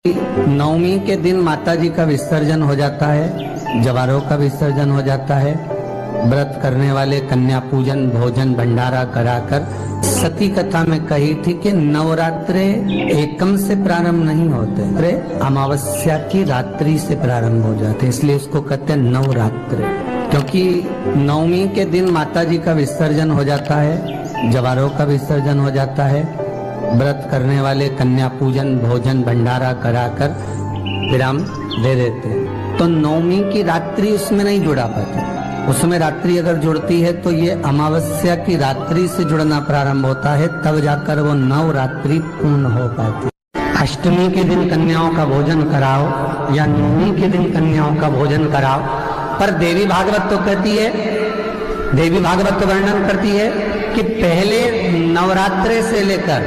नवमी के दिन माता जी का विसर्जन हो जाता है, जवारों का विसर्जन हो जाता है। व्रत करने वाले कन्या पूजन भोजन भंडारा कराकर, सती कथा में कही थी कि नवरात्रे एकम से प्रारंभ नहीं होते, अमावस्या की रात्रि से प्रारंभ हो जाते, इसलिए उसको कहते हैं नवरात्रे। क्योंकि नवमी के दिन माता जी का विसर्जन हो जाता है, जवारों का विसर्जन हो जाता है। व्रत करने वाले कन्या पूजन भोजन भंडारा कराकर विराम दे देते हैं। तो नवमी की रात्रि उसमें नहीं जुड़ा पाती, उसमें रात्रि अगर जुड़ती है तो ये अमावस्या की रात्रि से जुड़ना प्रारंभ होता है, तब जाकर वो नवरात्रि पूर्ण हो पाती। अष्टमी के दिन कन्याओं का भोजन कराओ या नवमी के दिन कन्याओं का भोजन कराओ, पर देवी भागवत तो कहती है, देवी भागवत तो वर्णन करती है कि पहले नवरात्रे से लेकर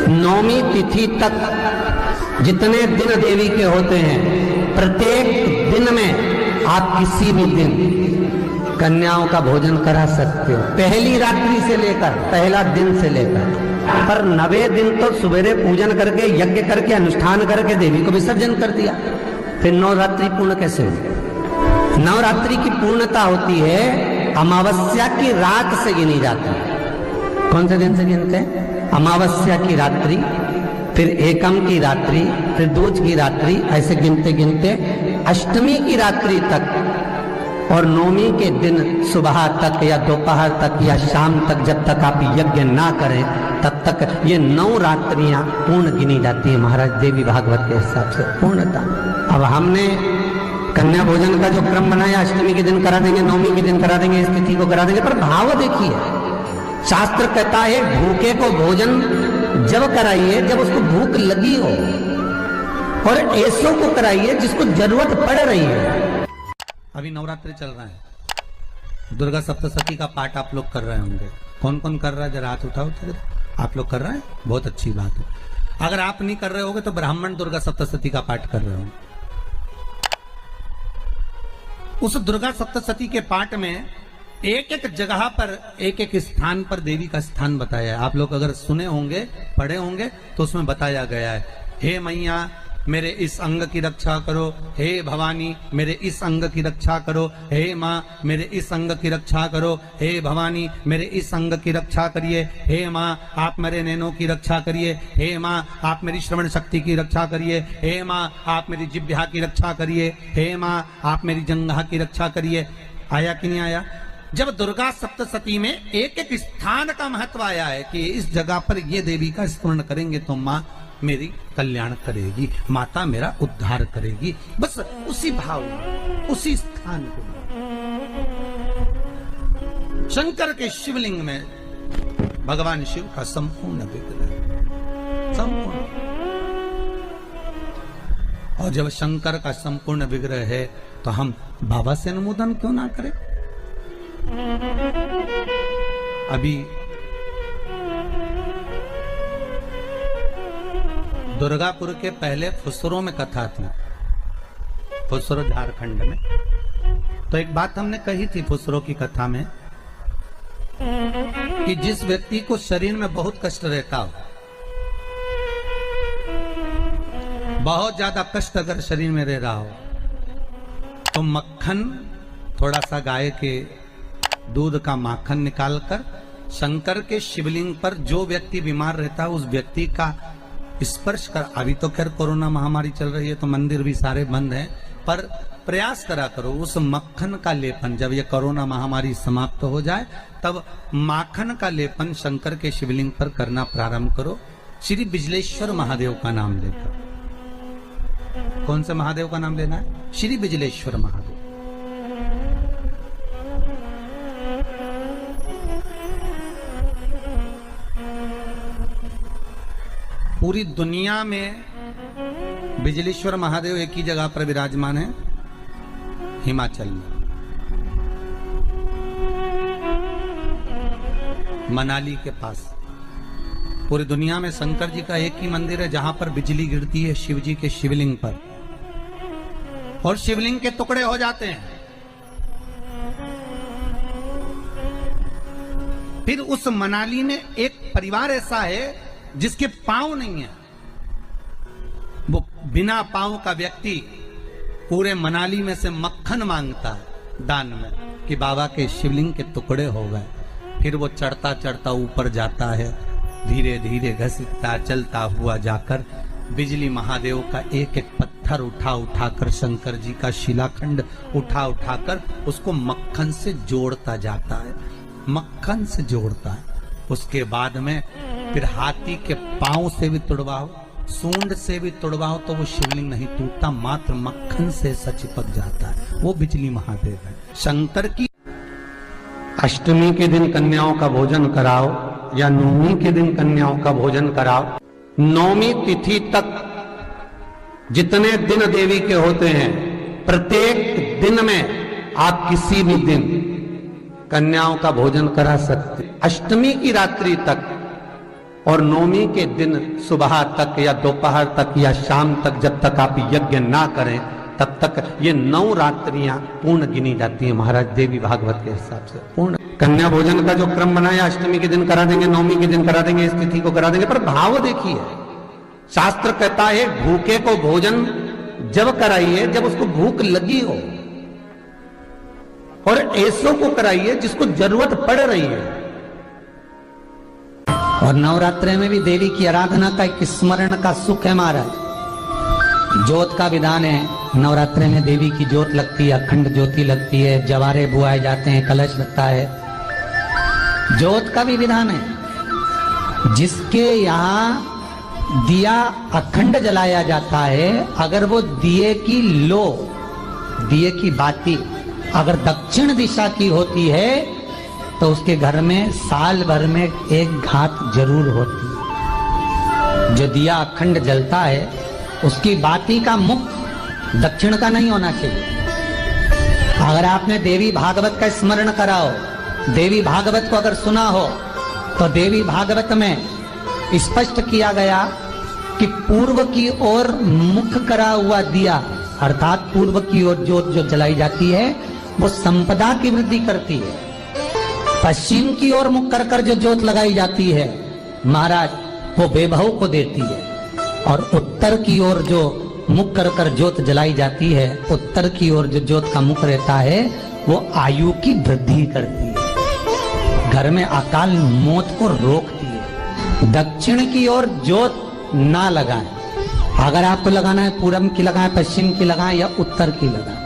नौमी तिथि तक जितने दिन देवी के होते हैं, प्रत्येक दिन में आप किसी भी दिन कन्याओं का भोजन करा सकते हो, पहली रात्रि से लेकर पहला दिन से लेकर। पर 9वें दिन तो सवेरे पूजन करके यज्ञ करके अनुष्ठान करके देवी को विसर्जन कर दिया, फिर नवरात्रि पूर्ण कैसे हुई? नवरात्रि की पूर्णता होती है अमावस्या की रात से गिनी जाती है। कौन से दिन से गिनते हैं? अमावस्या की रात्रि, फिर एकम की रात्रि, फिर दूज की रात्रि, ऐसे गिनते गिनते अष्टमी की रात्रि तक और नवमी के दिन सुबह तक या दोपहर तक या शाम तक, जब तक आप यज्ञ ना करें तब तक ये 9 रात्रियां पूर्ण गिनी जाती है महाराज देवी भागवत के हिसाब से पूर्णता। अब हमने कन्या भोजन का जो क्रम बनाया, अष्टमी के दिन करा देंगे, नवमी के दिन करा देंगे, इस तिथि को करा देंगे, पर भाव देखिए, शास्त्र कहता है भूखे को भोजन जब कराइए जब उसको भूख लगी हो, और ऐसों को कराइए जिसको जरूरत पड़ रही है। अभी नवरात्रि चल रहा है, दुर्गा सप्तशती का पाठ आप लोग कर रहे होंगे। कौन कौन कर रहा है जरा हाथ उठाओ। आप लोग कर रहे हैं, बहुत अच्छी बात है। अगर आप नहीं कर रहे होगे तो ब्राह्मण दुर्गा सप्तशती का पाठ कर रहे होंगे। उस दुर्गा सप्तशती के पाठ में एक एक जगह पर एक एक स्थान पर देवी का स्थान बताया है। आप लोग अगर सुने होंगे पढ़े होंगे तो उसमें बताया गया है, हे मैया मेरे इस अंग की रक्षा करो, हे भवानी मेरे इस अंग की रक्षा करो, हे माँ मेरे इस अंग की रक्षा करो, हे भवानी मेरे इस अंग की रक्षा करिए, हे माँ आप मेरे नैनों की रक्षा करिए, हे माँ आप मेरी श्रवण शक्ति की रक्षा करिए, हे माँ आप मेरी जिह्वा की रक्षा करिए, हे माँ आप मेरी जंघा की रक्षा करिए। आया कि नहीं आया? जब दुर्गा सप्तशती में एक एक स्थान का महत्व आया है कि इस जगह पर ये देवी का स्मरण करेंगे तो माँ मेरी कल्याण करेगी, माता मेरा उद्धार करेगी, बस उसी भाव उसी स्थान को। शंकर के शिवलिंग में भगवान शिव का संपूर्ण विग्रह, संपूर्ण। और जब शंकर का संपूर्ण विग्रह है तो हम बाबा से अनुमोदन क्यों ना करें? अभी दुर्गापुर के पहले फुसरो में कथा थी, फुसरो झारखंड में। तो एक बात हमने कही थी फुसरो की कथा में कि जिस व्यक्ति को शरीर में बहुत कष्ट रहता हो, बहुत ज्यादा कष्ट अगर शरीर में रह रहा हो, तो मक्खन थोड़ा सा गाय के दूध का माखन निकालकर शंकर के शिवलिंग पर जो व्यक्ति बीमार रहता है उस व्यक्ति का स्पर्श कर। अभी तो खैर कोरोना महामारी चल रही है तो मंदिर भी सारे बंद हैं, पर प्रयास करा करो उस मक्खन का लेपन, जब ये कोरोना महामारी समाप्त हो जाए तब माखन का लेपन शंकर के शिवलिंग पर करना प्रारंभ करो, श्री बिजलेश्वर महादेव का नाम लेकर। कौन से महादेव का नाम लेना है? श्री बिजलेश्वर महादेव। पूरी दुनिया में बिजलेश्वर महादेव एक ही जगह पर विराजमान है, हिमाचल में, मनाली के पास। पूरी दुनिया में शंकर जी का एक ही मंदिर है जहां पर बिजली गिरती है शिव जी के शिवलिंग पर और शिवलिंग के टुकड़े हो जाते हैं। फिर उस मनाली में एक परिवार ऐसा है जिसके पांव नहीं है, वो बिना पांव का व्यक्ति पूरे मनाली में से मक्खन मांगता है दान में कि बाबा के शिवलिंग के टुकड़े हो गए। फिर वो चढ़ता चढ़ता ऊपर जाता है, धीरे धीरे घसीटता चलता हुआ जाकर बिजली महादेव का एक एक पत्थर उठा उठाकर, शंकर जी का शिलाखंड उठा उठाकर उसको मक्खन से जोड़ता जाता है, मक्खन से जोड़ता है। उसके बाद में फिर हाथी के पांव से भी तुड़वाओ, सूंड से भी तुड़वाओ तो वो शिवलिंग नहीं टूटता, मात्र मक्खन से चिपक जाता है। वो बिजली महादेव है। शंकर की अष्टमी के दिन कन्याओं का भोजन कराओ या नवमी के दिन कन्याओं का भोजन कराओ। नौमी तिथि तक जितने दिन देवी के होते हैं, प्रत्येक दिन में आप किसी भी दिन कन्याओं का भोजन करा सकते। अष्टमी की रात्रि तक और नौमी के दिन सुबह तक या दोपहर तक या शाम तक, जब तक आप यज्ञ ना करें तब तक ये 9 रात्रियां पूर्ण गिनी जाती हैं महाराज देवी भागवत के हिसाब से। पूर्ण कन्या भोजन का जो क्रम बनाया, अष्टमी के दिन करा देंगे, नौमी के दिन करा देंगे, इस तिथि को करा देंगे, पर भाव देखिए। शास्त्र कहता है भूखे को भोजन जब कराइए जब उसको भूख लगी हो, और ऐसों को कराइए जिसको जरूरत पड़ रही है। और नवरात्रि में भी देवी की आराधना का एक स्मरण का सुख है महाराज। ज्योत का विधान है, नवरात्रि में देवी की ज्योत लगती है, अखंड ज्योति लगती है, जवारे बुआए जाते हैं, कलश लगता है। ज्योत का भी विधान है। जिसके यहाँ दिया अखंड जलाया जाता है, अगर वो दिए की लो, दिए की बाती अगर दक्षिण दिशा की होती है तो उसके घर में साल भर में एक घात जरूर होती है। जो दिया अखंड जलता है उसकी बाती का मुख दक्षिण का नहीं होना चाहिए। अगर आपने देवी भागवत का स्मरण कराओ, देवी भागवत को अगर सुना हो, तो देवी भागवत में स्पष्ट किया गया कि पूर्व की ओर मुख करा हुआ दिया, अर्थात पूर्व की ओर ज्योत जो जलाई जाती है वो संपदा की वृद्धि करती है। पश्चिम की ओर मुख कर कर जो ज्योत लगाई जाती है महाराज वो वैभव को देती है। और उत्तर की ओर जो मुख कर कर ज्योत जलाई जाती है, उत्तर की ओर जो ज्योत का मुख रहता है वो आयु की वृद्धि करती है, घर में अकाल मौत को रोकती है। दक्षिण की ओर ज्योत ना लगाएं। अगर आपको लगाना है पूरब की लगाएं, पश्चिम की लगाएं या उत्तर की लगाएं।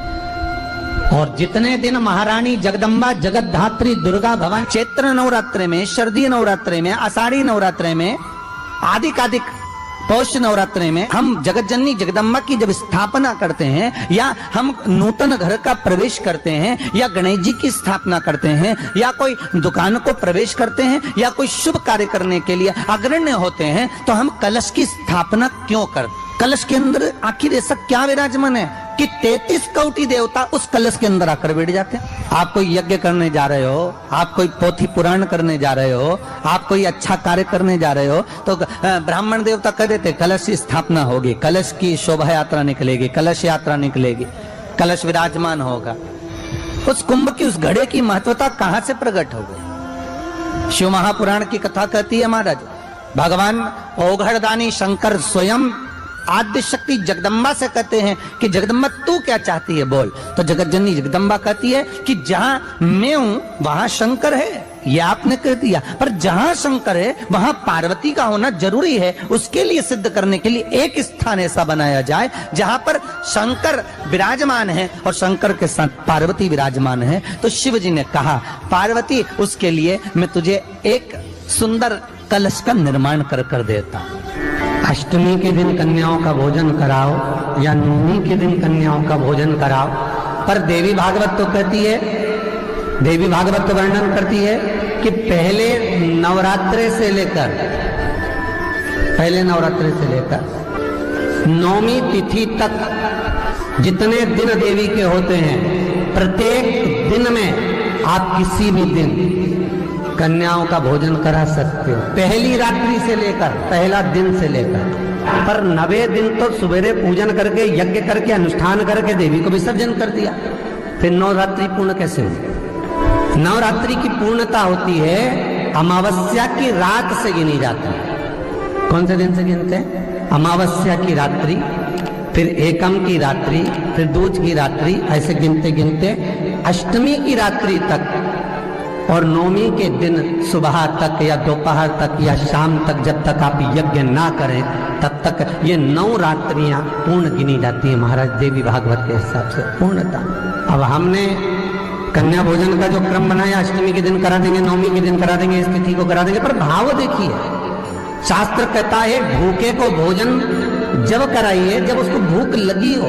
और जितने दिन महारानी जगदम्बा जगतधात्री दुर्गा भवन चैत्र नवरात्रि में, शरदीय नवरात्रि में, आषाढ़ी नवरात्रि में, आदिकादिक पौष नवरात्रि में हम जगत जननी जगदम्बा की जब स्थापना करते हैं, या हम नूतन घर का प्रवेश करते हैं, या गणेश जी की स्थापना करते हैं, या कोई दुकान को प्रवेश करते हैं, या कोई शुभ कार्य करने के लिए अग्रण्य होते हैं, तो हम कलश की स्थापना क्यों करते? कलश के अंदर आखिर ऐसा क्या विराजमान है कि 33 कोटि देवता उस कलश के अंदर आकर बैठ जाते हैं। आप कोई यज्ञ करने जा रहे हो, आप कोई पोथी पुराण करने जा रहे हो, आप कोई अच्छा कार्य करने जा रहे हो, तो ब्राह्मण देवता कह देते कलश की स्थापना होगी, कलश की शोभा यात्रा निकलेगी, कलश यात्रा निकलेगी, कलश विराजमान होगा। उस कुंभ की उस घड़े की महत्वता कहां से प्रकट हो गई? शिव महापुराण की कथा कहती है महाराज, भगवान ओघड़दानी शंकर स्वयं आद्य शक्ति जगदम्बा से कहते हैं कि जगदम्बा तू क्या चाहती है बोल। तो जगत जननी जगदम्बा कहती है कि जहां मैं हूं वहां शंकर है, ये आपने कह दिया, पर जहां शंकर है वहां पार्वती का होना जरूरी है। उसके लिए सिद्ध करने के लिए एक स्थान ऐसा बनाया जाए जहां पर शंकर विराजमान है और शंकर के साथ पार्वती विराजमान है। तो शिव जी ने कहा पार्वती उसके लिए मैं तुझे एक सुंदर कलश का निर्माण कर कर देता हूं। अष्टमी के दिन कन्याओं का भोजन कराओ या नवमी के दिन कन्याओं का भोजन कराओ। पर देवी भागवत तो कहती है, देवी भागवत तो वर्णन करती है कि पहले नवरात्रि से लेकर नौमी तिथि तक जितने दिन देवी के होते हैं, प्रत्येक दिन में आप किसी भी दिन कन्याओं का भोजन करा सकते हो। पहली रात्रि से लेकर, पहला दिन से लेकर, पर 90 दिन तो सवेरे पूजन करके यज्ञ करके अनुष्ठान करके देवी को विसर्जन कर दिया, फिर नवरात्रि पूर्ण कैसे हुई? नवरात्रि की पूर्णता होती है अमावस्या की रात से गिनी जाती है। कौन से दिन से गिनते हैं? अमावस्या की रात्रि, फिर एकम की रात्रि, फिर दूज की रात्रि, ऐसे गिनते गिनते अष्टमी की रात्रि तक और नवमी के दिन सुबह तक या दोपहर तक या शाम तक, जब तक आप यज्ञ ना करें तब तक ये 9 रात्रियां पूर्ण गिनी जाती है महाराज देवी भागवत के हिसाब से पूर्णता। अब हमने कन्या भोजन का जो क्रम बनाया, अष्टमी के दिन करा देंगे, नवमी के दिन करा देंगे, इस तिथि को करा देंगे, पर भाव देखिए, शास्त्र कहता है भूखे को भोजन जब कराइए जब उसको भूख लगी हो।